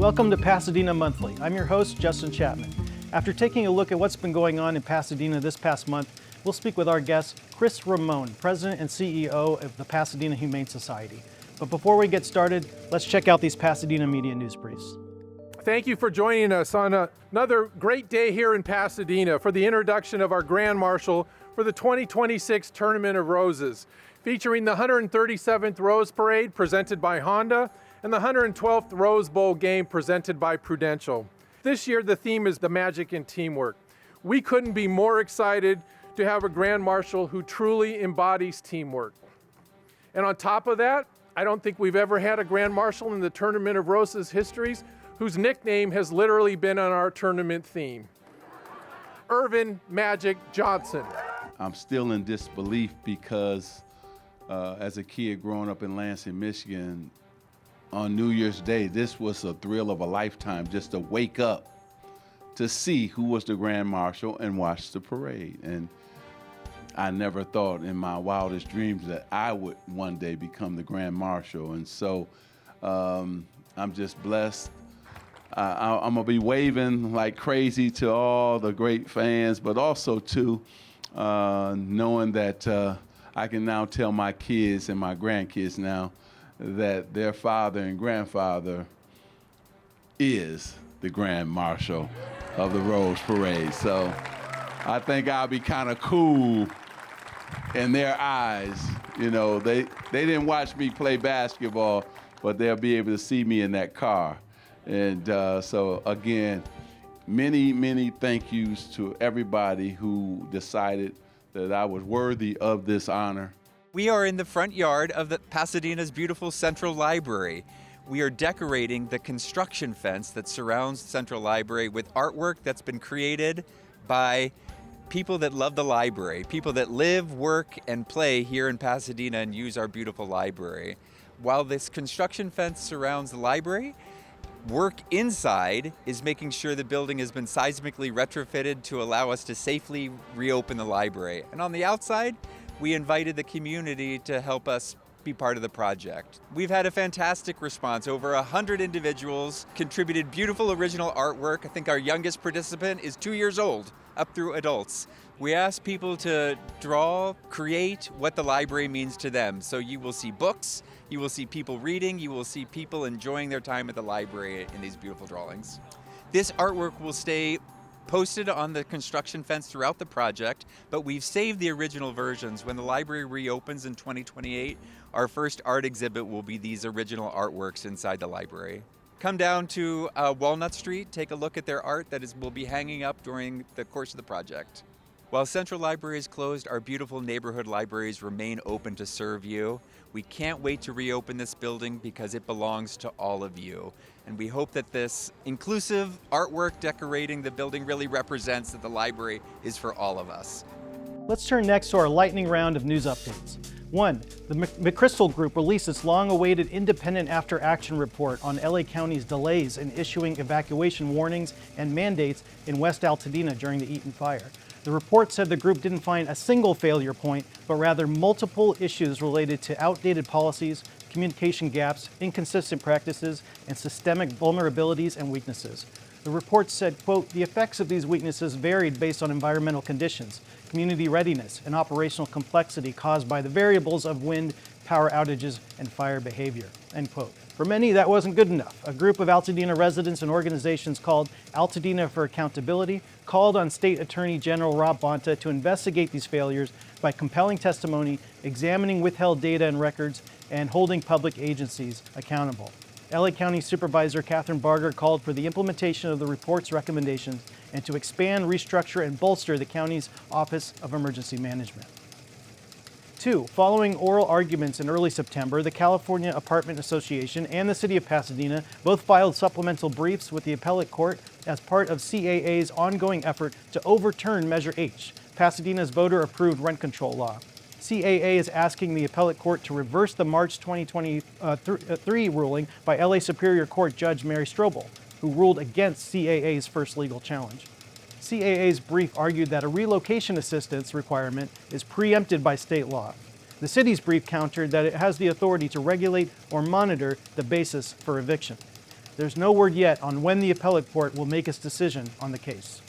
Welcome to Pasadena Monthly. I'm your host, Justin Chapman. After taking a look at what's been going on in Pasadena this past month, we'll speak with our guest, Chris Ramon, President and CEO of the Pasadena Humane Society. But before we get started, let's check out these Pasadena media news briefs. Thank you for joining us on another great day here in Pasadena for the introduction of our Grand Marshal for the 2026 Tournament of Roses, featuring the 137th Rose Parade presented by Honda and the 112th Rose Bowl game presented by Prudential. This year the theme is the magic in teamwork. We couldn't be more excited to have a Grand Marshal who truly embodies teamwork. And on top of that, I don't think we've ever had a Grand Marshal in the Tournament of Roses histories whose nickname has literally been on our tournament theme. Irvin Magic Johnson. I'm still in disbelief because as a kid growing up in Lansing, Michigan, on New Year's Day, this was a thrill of a lifetime just to wake up to see who was the Grand Marshal and watch the parade. And I never thought in my wildest dreams that I would one day become the Grand Marshal. And so I'm just blessed. I'm gonna be waving like crazy to all the great fans, but also to knowing that I can now tell my kids and my grandkids now that their father and grandfather is the Grand Marshal of the Rose Parade. So I think I'll be kind of cool in their eyes. You know, they didn't watch me play basketball, but they'll be able to see me in that car. And so again, many thank yous to everybody who decided that I was worthy of this honor. We are in the front yard of Pasadena's beautiful Central Library. We are decorating the construction fence that surrounds Central Library with artwork that's been created by people that love the library, people that live, work, and play here in Pasadena and use our beautiful library. While this construction fence surrounds the library, work inside is making sure the building has been seismically retrofitted to allow us to safely reopen the library. And on the outside, we invited the community to help us be part of the project. We've had a fantastic response. Over 100 individuals contributed beautiful original artwork. I think our youngest participant is 2 years old, up through adults. We asked people to draw, create what the library means to them. So you will see books, you will see people reading, you will see people enjoying their time at the library in these beautiful drawings. This artwork will stay posted on the construction fence throughout the project, but we've saved the original versions. When the library reopens in 2028, our first art exhibit will be these original artworks inside the library. Come down to Walnut Street, take a look at their art that will be hanging up during the course of the project. While Central Library is closed, our beautiful neighborhood libraries remain open to serve you. We can't wait to reopen this building because it belongs to all of you. And we hope that this inclusive artwork decorating the building really represents that the library is for all of us. Let's turn next to our lightning round of news updates. 1. The McChrystal Group released its long-awaited independent after-action report on LA County's delays in issuing evacuation warnings and mandates in West Altadena during the Eaton fire. The report said the group didn't find a single failure point, but rather multiple issues related to outdated policies, communication gaps, inconsistent practices, and systemic vulnerabilities and weaknesses. The report said, quote, the effects of these weaknesses varied based on environmental conditions, community readiness, and operational complexity caused by the variables of wind, power outages, and fire behavior, end quote. For many, that wasn't good enough. A group of Altadena residents and organizations called Altadena for Accountability called on State Attorney General Rob Bonta to investigate these failures by compelling testimony, examining withheld data and records, and holding public agencies accountable. LA County Supervisor Catherine Barger called for the implementation of the report's recommendations and to expand, restructure, and bolster the county's Office of Emergency Management. 2. Following oral arguments in early September, the California Apartment Association and the City of Pasadena both filed supplemental briefs with the appellate court as part of CAA's ongoing effort to overturn Measure H, Pasadena's voter-approved rent control law. CAA is asking the appellate court to reverse the March 2023 ruling by LA Superior Court Judge Mary Strobel, who ruled against CAA's first legal challenge. CAA's brief argued that a relocation assistance requirement is preempted by state law. The city's brief countered that it has the authority to regulate or monitor the basis for eviction. There's no word yet on when the appellate court will make its decision on the case.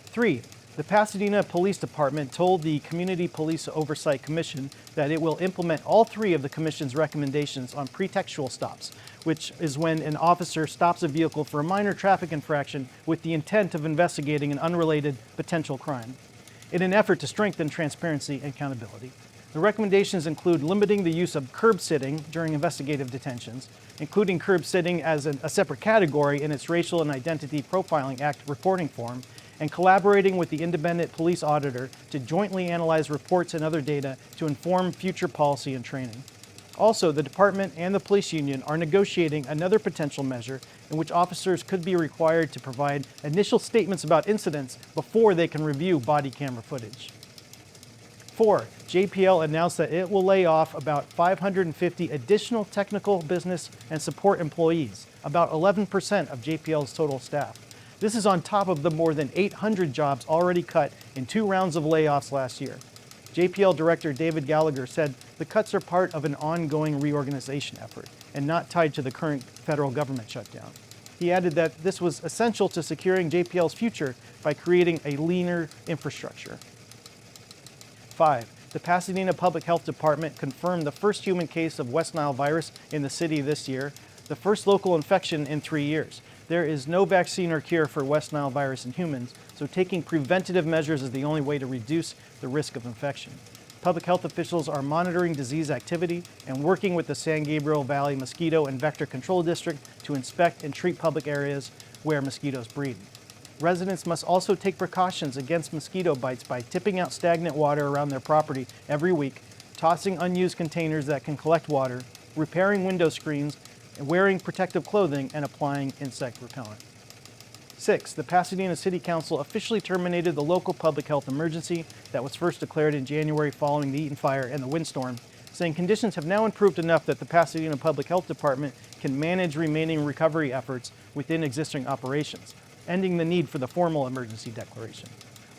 3. The Pasadena Police Department told the Community Police Oversight Commission that it will implement all 3 of the Commission's recommendations on pretextual stops, which is when an officer stops a vehicle for a minor traffic infraction with the intent of investigating an unrelated potential crime, in an effort to strengthen transparency and accountability. The recommendations include limiting the use of curb sitting during investigative detentions, including curb sitting as a separate category in its Racial and Identity Profiling Act reporting form, and collaborating with the independent police auditor to jointly analyze reports and other data to inform future policy and training. Also, the department and the police union are negotiating another potential measure in which officers could be required to provide initial statements about incidents before they can review body camera footage. 4. JPL announced that it will lay off about 550 additional technical, business, and support employees, about 11% of JPL's total staff. This is on top of the more than 800 jobs already cut in 2 rounds of layoffs last year. JPL Director David Gallagher said the cuts are part of an ongoing reorganization effort and not tied to the current federal government shutdown. He added that this was essential to securing JPL's future by creating a leaner infrastructure. 5. The Pasadena Public Health Department confirmed the first human case of West Nile virus in the city this year, the first local infection in 3 years. There is no vaccine or cure for West Nile virus in humans, so taking preventative measures is the only way to reduce the risk of infection. Public health officials are monitoring disease activity and working with the San Gabriel Valley Mosquito and Vector Control District to inspect and treat public areas where mosquitoes breed. Residents must also take precautions against mosquito bites by tipping out stagnant water around their property every week, tossing unused containers that can collect water, repairing window screens, wearing protective clothing, and applying insect repellent. 6. The Pasadena City Council officially terminated the local public health emergency that was first declared in January following the Eaton fire and the windstorm, saying conditions have now improved enough that the Pasadena Public Health Department can manage remaining recovery efforts within existing operations, ending the need for the formal emergency declaration.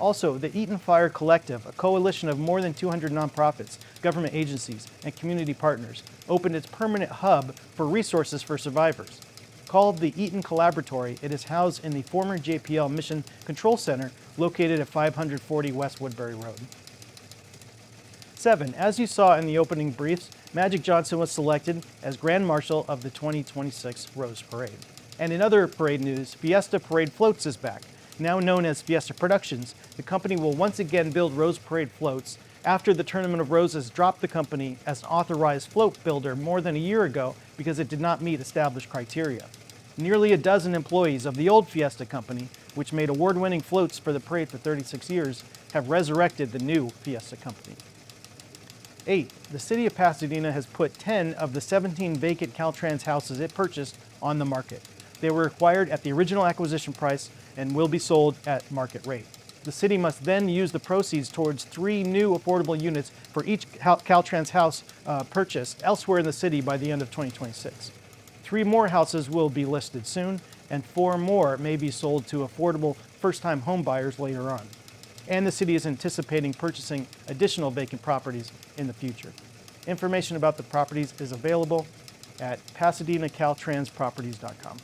Also, the Eaton Fire Collective, a coalition of more than 200 nonprofits, government agencies, and community partners, opened its permanent hub for resources for survivors. Called the Eaton Collaboratory, it is housed in the former JPL Mission Control Center located at 540 West Woodbury Road. 7. As you saw in the opening briefs, Magic Johnson was selected as Grand Marshal of the 2026 Rose Parade. And in other parade news, Fiesta Parade Floats is back. Now known as Fiesta Productions, the company will once again build Rose Parade floats after the Tournament of Roses dropped the company as an authorized float builder more than a year ago because it did not meet established criteria. Nearly a dozen employees of the old Fiesta company, which made award-winning floats for the parade for 36 years, have resurrected the new Fiesta company. 8. The city of Pasadena has put 10 of the 17 vacant Caltrans houses it purchased on the market. They were acquired at the original acquisition price and will be sold at market rate. The city must then use the proceeds towards 3 new affordable units for each Caltrans house purchased elsewhere in the city by the end of 2026. 3 more houses will be listed soon, and 4 more may be sold to affordable first-time home buyers later on. And the city is anticipating purchasing additional vacant properties in the future. Information about the properties is available at PasadenaCalTransProperties.com.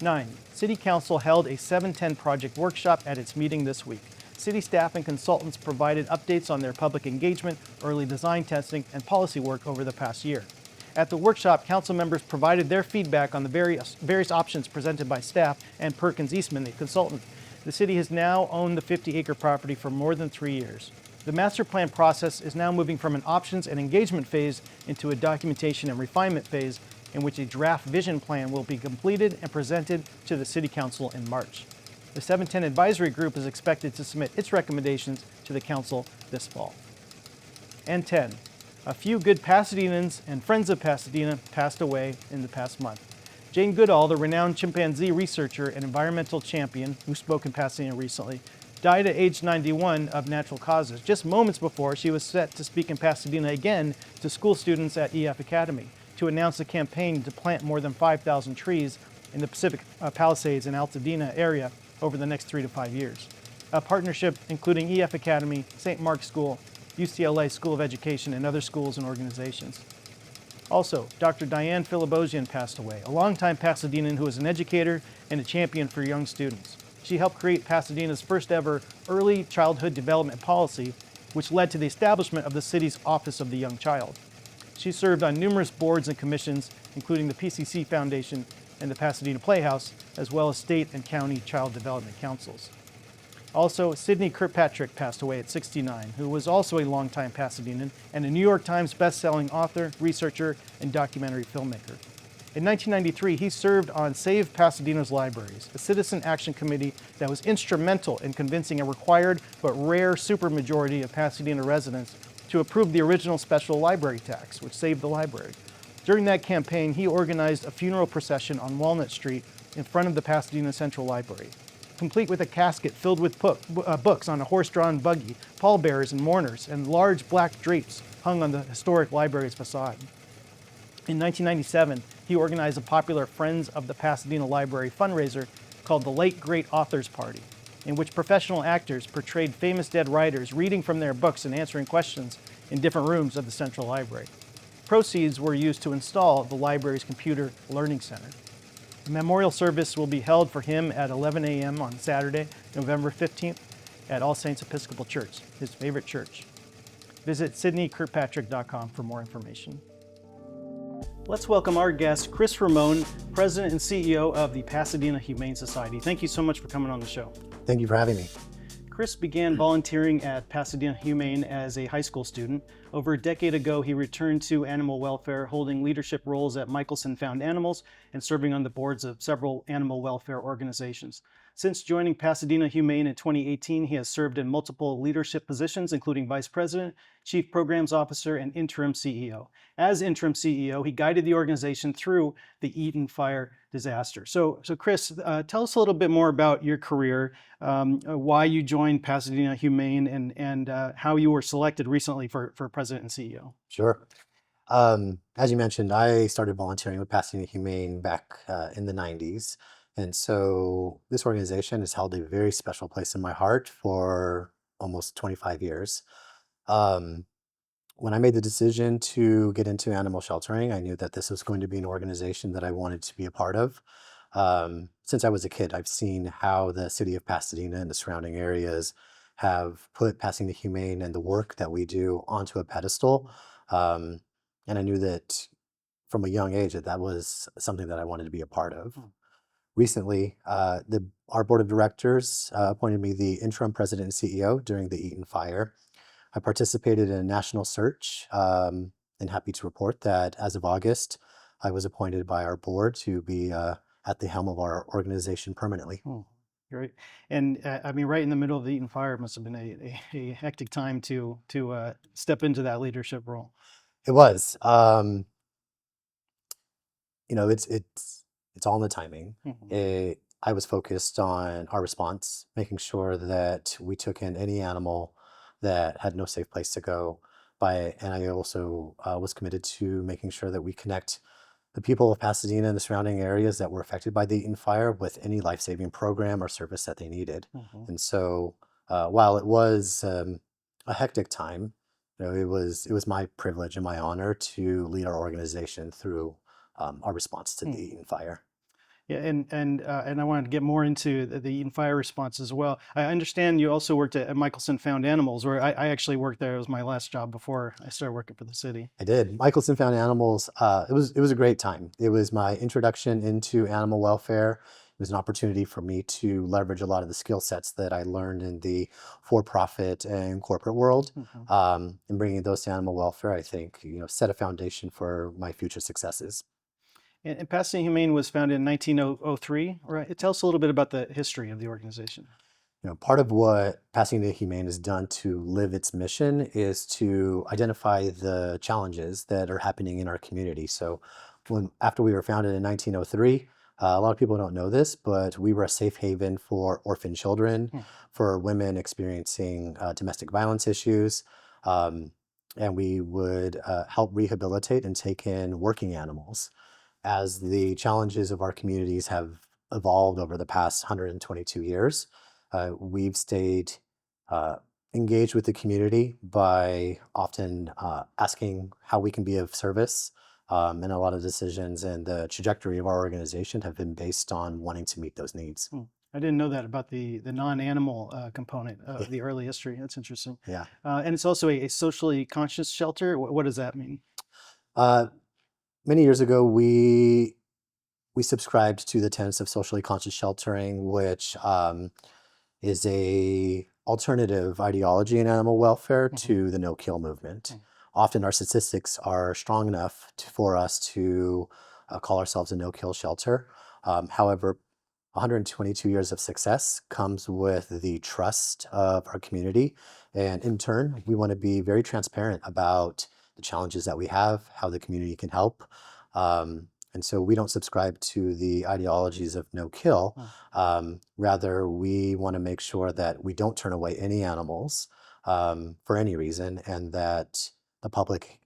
9. City Council held a 710 project workshop at its meeting this week. City staff and consultants provided updates on their public engagement, early design testing, and policy work over the past year. At the workshop, council members provided their feedback on the various options presented by staff and Perkins Eastman, the consultant. The city has now owned the 50-acre property for more than 3 years. The master plan process is now moving from an options and engagement phase into a documentation and refinement phase, in which a draft vision plan will be completed and presented to the City Council in March. The 710 Advisory Group is expected to submit its recommendations to the Council this fall. And 10. A few good Pasadenans and friends of Pasadena passed away in the past month. Jane Goodall, the renowned chimpanzee researcher and environmental champion who spoke in Pasadena recently, died at age 91 of natural causes, just moments before she was set to speak in Pasadena again to school students at EF Academy to announce a campaign to plant more than 5,000 trees in the Pacific Palisades and Altadena area over the next 3 to 5 years. A partnership including EF Academy, St. Mark's School, UCLA School of Education, and other schools and organizations. Also, Dr. Diane Filibosian passed away, a longtime Pasadenan who was an educator and a champion for young students. She helped create Pasadena's first ever early childhood development policy, which led to the establishment of the city's Office of the Young Child. She served on numerous boards and commissions, including the PCC Foundation and the Pasadena Playhouse, as well as state and county child development councils. Also, Sidney Kirkpatrick passed away at 69, who was also a longtime Pasadenan and a New York Times best-selling author, researcher, and documentary filmmaker. In 1993, he served on Save Pasadena's Libraries, a citizen action committee that was instrumental in convincing a required but rare supermajority of Pasadena residents to approve the original special library tax, which saved the library. During that campaign, he organized a funeral procession on Walnut Street in front of the Pasadena Central Library, complete with a casket filled with books on a horse-drawn buggy, pallbearers and mourners, and large black drapes hung on the historic library's facade. In 1997, he organized a popular Friends of the Pasadena Library fundraiser called the Late Great Authors Party, in which professional actors portrayed famous dead writers reading from their books and answering questions in different rooms of the Central Library. Proceeds were used to install the library's computer learning center. A memorial service will be held for him at 11 a.m. on Saturday, November 15th at All Saints Episcopal Church, his favorite church. Visit sydneykirkpatrick.com for more information. Let's welcome our guest, Chris Ramon, President and CEO of the Pasadena Humane Society. Thank you so much for coming on the show. Thank you for having me. Chris began volunteering at Pasadena Humane as a high school student. Over a decade ago, he returned to animal welfare, holding leadership roles at Michelson Found Animals and serving on the boards of several animal welfare organizations. Since joining Pasadena Humane in 2018, he has served in multiple leadership positions, including Vice President, Chief Programs Officer, and Interim CEO. As Interim CEO, he guided the organization through the Eaton fire disaster. So Chris, tell us a little bit more about your career, why you joined Pasadena Humane, and how you were selected recently for President and CEO. Sure. As you mentioned, I started volunteering with Pasadena Humane back in the 90s. And so this organization has held a very special place in my heart for almost 25 years. When I made the decision to get into animal sheltering, I knew that this was going to be an organization that I wanted to be a part of. Since I was a kid, I've seen how the city of Pasadena and the surrounding areas have put Pasadena Humane and the work that we do onto a pedestal. And I knew that from a young age that was something that I wanted to be a part of. Recently, our board of directors appointed me the interim president and CEO during the Eaton fire. I participated in a national search and happy to report that as of August, I was appointed by our board to be at the helm of our organization permanently. Oh, great. And I mean, right in the middle of the Eaton fire must have been a hectic time to step into that leadership role. It was. It's all in the timing. Mhm. I was focused on our response, making sure that we took in any animal that had no safe place to go and I also was committed to making sure that we connect the people of Pasadena and the surrounding areas that were affected by the Eaton fire with any life-saving program or service that they needed. Mhm. And so while it was a hectic time, it was my privilege and my honor to lead our organization through our response to the Eaton fire. Yeah, and I wanted to get more into the Eaton fire response as well. I understand you also worked at Michelson Found Animals, where I actually worked there. It was my last job before I started working for the city. I did. Michelson Found Animals. It was a great time. It was my introduction into animal welfare. It was an opportunity for me to leverage a lot of the skill sets that I learned in the for-profit and corporate world. Mhm. And bringing those to animal welfare, I think, set a foundation for my future successes. And Pasadena Humane was founded in 1903, right? Tell us a little bit about the history of the organization. Part of what Pasadena Humane has done to live its mission is to identify the challenges that are happening in our community. So after we were founded in 1903, a lot of people don't know this, but we were a safe haven for orphan children, for women experiencing domestic violence issues, and we would help rehabilitate and take in working animals. As the challenges of our communities have evolved over the past 122 years, we've stayed engaged with the community by often asking how we can be of service, And a lot of decisions and the trajectory of our organization have been based on wanting to meet those needs. I didn't know that about the non-animal component of the early history. That's interesting. Yeah. And it's also a socially conscious shelter. What does that mean? Uh, Many years ago, we subscribed to the tenets of socially conscious sheltering, which is a alternative ideology in animal welfare to the no-kill movement. Often our statistics are strong enough for us to call ourselves a no-kill shelter. However, 122 years of success comes with the trust of our community. And in turn, we want to be very transparent about the challenges that we have, how the community can help. And so we don't subscribe to the ideologies of no kill. Rather, we want to make sure that we don't turn away any animals for any reason, and that the public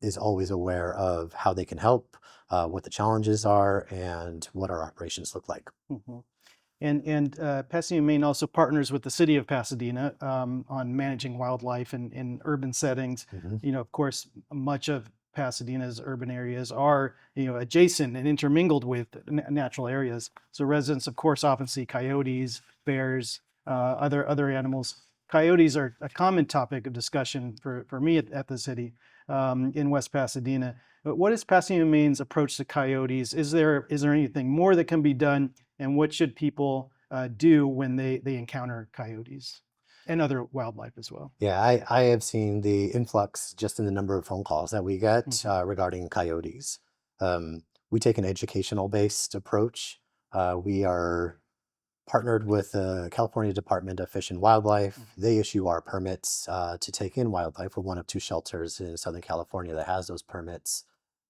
is always aware of how they can help, what the challenges are, and what our operations look like. And Pasadena Humane also partners with the city of Pasadena on managing wildlife in urban settings. Of course, much of Pasadena's urban areas are, adjacent and intermingled with natural areas. So residents, of course, often see coyotes, bears, other animals. Coyotes are a common topic of discussion for me at the city in West Pasadena. But what is Pasadena Humane's approach to coyotes? Is there anything more that can be done? And what should people do when they encounter coyotes and other wildlife as well? Yeah, I have seen the influx just in the number of phone calls that we get regarding coyotes. We take an educational-based approach. We are partnered with the California Department of Fish and Wildlife. They issue our permits to take in wildlife. We're one of 2 shelters in Southern California that has those permits.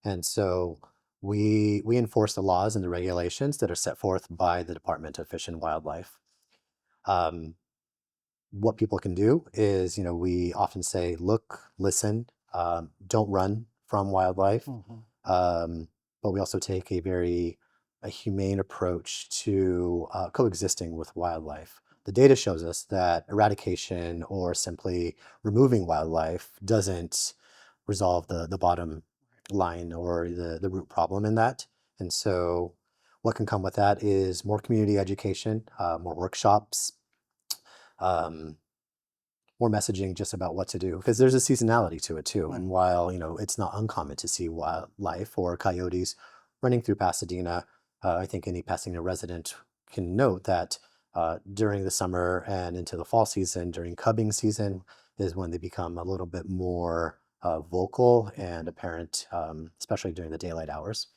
And so we enforce the laws and the regulations that are set forth by the Department of Fish and Wildlife. What people can do is, we often say, look, listen, don't run from wildlife. But we also take a humane approach to coexisting with wildlife. The data shows us that eradication or simply removing wildlife doesn't resolve the bottom line or the root problem in that. And so what can come with that is more community education, more workshops, more messaging just about what to do, because there's a seasonality to it too. And while, it's not uncommon to see wildlife or coyotes running through Pasadena, I think any Pasadena resident can note that during the summer and into the fall season, during cubbing season, is when they become a little bit more vocal and apparent, especially during the daylight hours.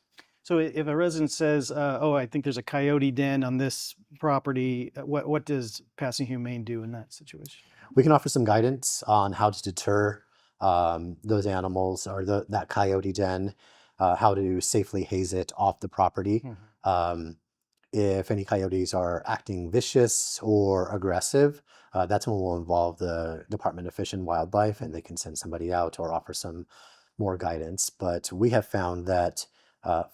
So if a resident says, "Oh, I think there's a coyote den on this property," what does Pasadena Humane do in that situation? We can offer some guidance on how to deter those animals or that coyote den, how to safely haze it off the property. If any coyotes are acting vicious or aggressive, that's when we'll involve the Department of Fish and Wildlife, and they can send somebody out or offer some more guidance. But we have found that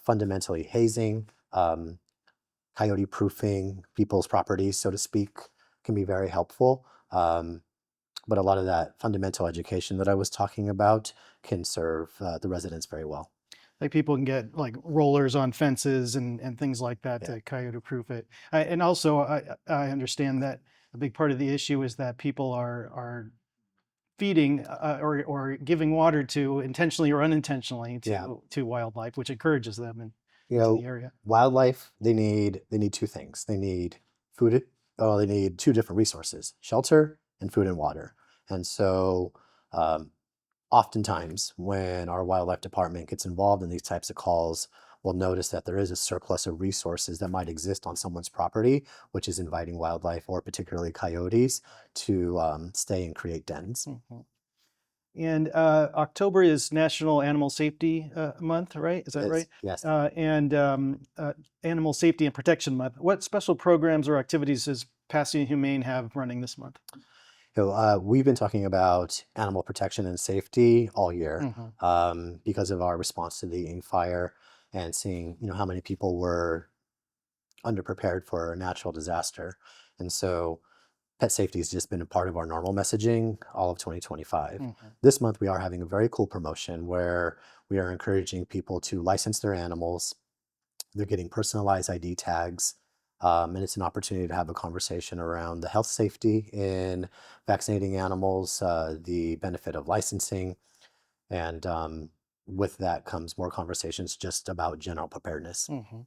fundamentally hazing, coyote proofing people's properties, so to speak, can be very helpful. But a lot of that fundamental education that I was talking about can serve the residents very well. Like people can get like rollers on fences and things like that to coyote proof it. And also I understand that a big part of the issue is that people are feeding or giving water to intentionally or unintentionally to wildlife, which encourages them in the area. Wildlife, they need 2 things. They need food. They need 2 different resources: shelter and food and water. And so oftentimes when our wildlife department gets involved in these types of calls, we'll notice that there is a surplus of resources that might exist on someone's property, which is inviting wildlife, or particularly coyotes, to stay and create dens. And October is National Animal Safety Month, right? Is that right? Yes. And Animal Safety and Protection Month. What special programs or activities does Pasadena Humane have running this month? We've been talking about animal protection and safety all year because of our response to the Ing fire and seeing, how many people were underprepared for a natural disaster. And so pet safety has just been a part of our normal messaging all of 2025. Mhm. This month, we are having a very cool promotion where we are encouraging people to license their animals. They're getting personalized ID tags. And it's an opportunity to have a conversation around the health safety in vaccinating animals, the benefit of licensing, and with that comes more conversations just about general preparedness. Mhm.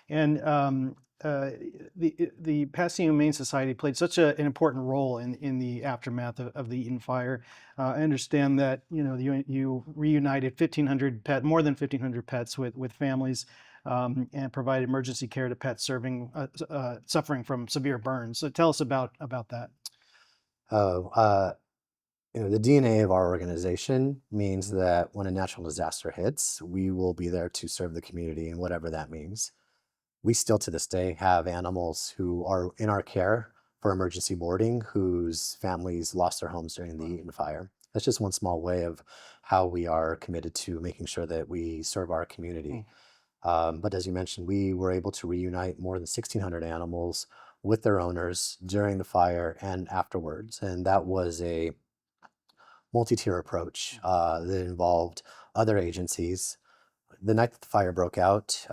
And uh, the Pasadena Humane Society played such an important role in the aftermath of the Eaton fire. I understand that you reunited 1,500 more than 1,500 pets with families, and provided emergency care to pets suffering from severe burns. So tell us about that. Uh, uh, the DNA of our organization means that when a natural disaster hits, we will be there to serve the community and whatever that means. We still to this day have animals who are in our care for emergency boarding whose families lost their homes during the Eaton fire. That's just one small way of how we are committed to making sure that we serve our community. But as you mentioned, we were able to reunite more than 1,600 animals with their owners during the fire and afterwards. And that was a multi-tier approach that involved other agencies. The night that the fire broke out,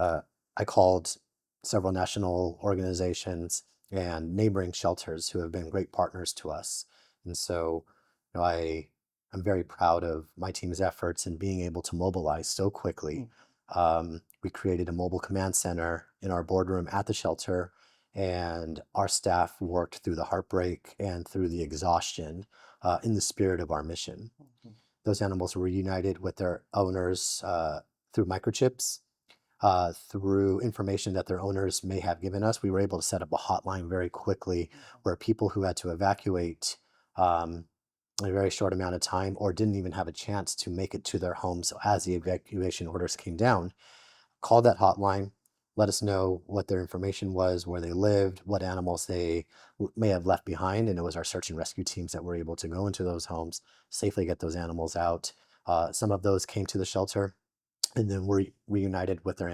I called several national organizations and neighboring shelters who have been great partners to us. And so, I'm very proud of my team's efforts in being able to mobilize so quickly. We created a mobile command center in our boardroom at the shelter, and our staff worked through the heartbreak and through the exhaustion in the spirit of our mission. Those animals were reunited with their owners through microchips, through information that their owners may have given us. We were able to set up a hotline very quickly where people who had to evacuate in a very short amount of time or didn't even have a chance to make it to their homes as the evacuation orders came down, called that hotline, let us know what their information was, where they lived, what animals they may have left behind. And it was our search and rescue teams that were able to go into those homes, safely get those animals out. Some of those came to the shelter and then were reunited with their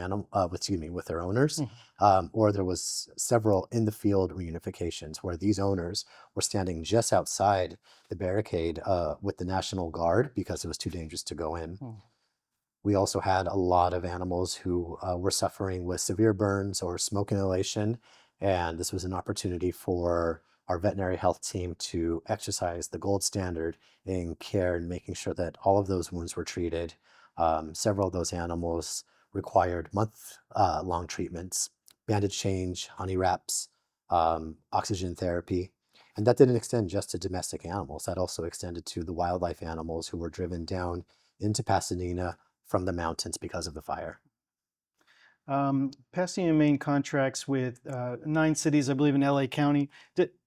with their owners. Or there was several in the field reunifications where these owners were standing just outside the barricade with the National Guard because it was too dangerous to go in. We also had a lot of animals who were suffering with severe burns or smoke inhalation, and this was an opportunity for our veterinary health team to exercise the gold standard in care and making sure that all of those wounds were treated. Several of those animals required month-long treatments, bandage change, honey wraps, oxygen therapy. And that didn't extend just to domestic animals. That also extended to the wildlife animals who were driven down into Pasadena from the mountains because of the fire. Pasadena, Maine contracts with 9 cities, I believe, in LA County.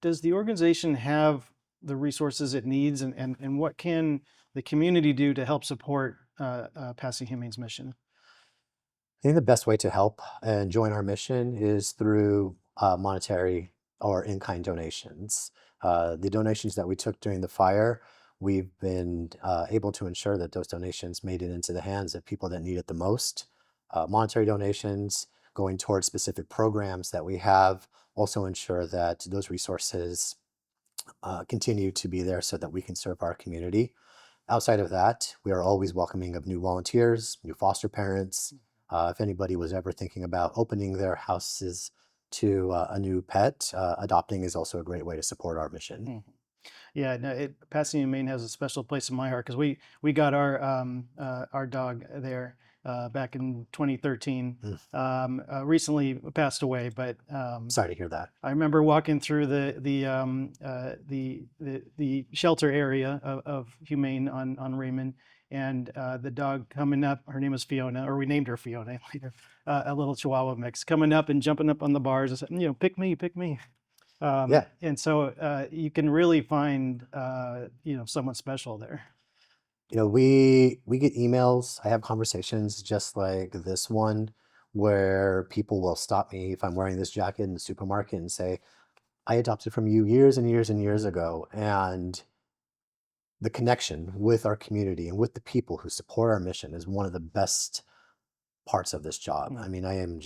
Does the organization have the resources it needs, and what can the community do to help support Pasadena Humane's mission? I think the best way to help and join our mission is through monetary or in-kind donations. The donations that we took during the fire, we've been able to ensure that those donations made it into the hands of people that need it the most. Monetary donations going towards specific programs that we have also ensure that those resources continue to be there so that we can serve our community. Outside of that, we are always welcoming of new volunteers, new foster parents. If anybody was ever thinking about opening their houses to a new pet, adopting is also a great way to support our mission. Yeah, no, Pasadena, Maine has a special place in my heart because we got our dog there back in 2013. Recently passed away, but Sorry to hear that. I remember walking through the shelter area of Humane on Raymond, and the dog coming up. Her name was Fiona, or we named her Fiona later. A little Chihuahua mix coming up and jumping up on the bars and saying, pick me, pick me. Yeah. And so you can really find someone special there. We get emails. I have conversations just like this one where people will stop me if I'm wearing this jacket in the supermarket and say, I adopted from you years and years and years ago. And the connection with our community and with the people who support our mission is one of the best parts of this job. I mean, I'm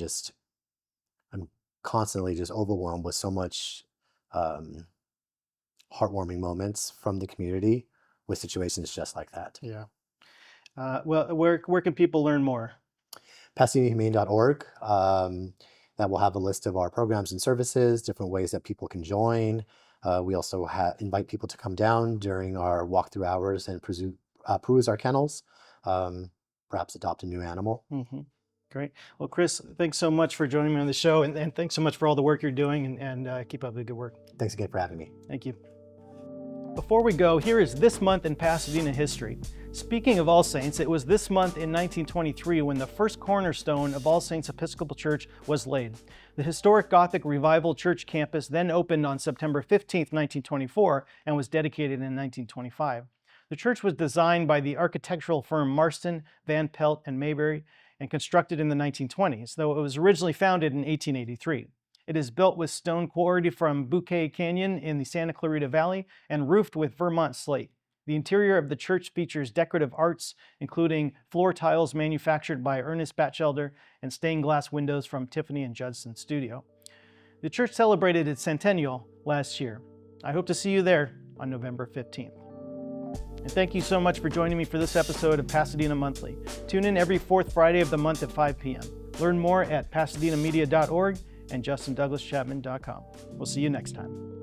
constantly just overwhelmed with so much um, heartwarming moments from the community with situations just like that. Yeah. Well, where can people learn more? PasadenaHumane.org. That will have a list of our programs and services, different ways that people can join. We also invite people to come down during our walkthrough hours and peruse our kennels, perhaps adopt a new animal. Mm-hmm. Great. Well, Chris, thanks so much for joining me on the show, and thanks so much for all the work you're doing, and keep up the good work. Thanks again for having me. Thank you. Before we go, here is this month in Pasadena history. Speaking of All Saints, it was this month in 1923 when the first cornerstone of All Saints Episcopal Church was laid. The historic Gothic Revival Church campus then opened on September 15, 1924, and was dedicated in 1925. The church was designed by the architectural firm Marston, Van Pelt, and Mayberry, and constructed in the 1920s, though it was originally founded in 1883. It is built with stone quarried from Bouquet Canyon in the Santa Clarita Valley and roofed with Vermont slate. The interior of the church features decorative arts, including floor tiles manufactured by Ernest Batchelder and stained glass windows from Tiffany and Judson Studio. The church celebrated its centennial last year. I hope to see you there on November 15th. And thank you so much for joining me for this episode of Pasadena Monthly. Tune in every fourth Friday of the month at 5 p.m. Learn more at pasadenamedia.org and justindouglaschapman.com. We'll see you next time.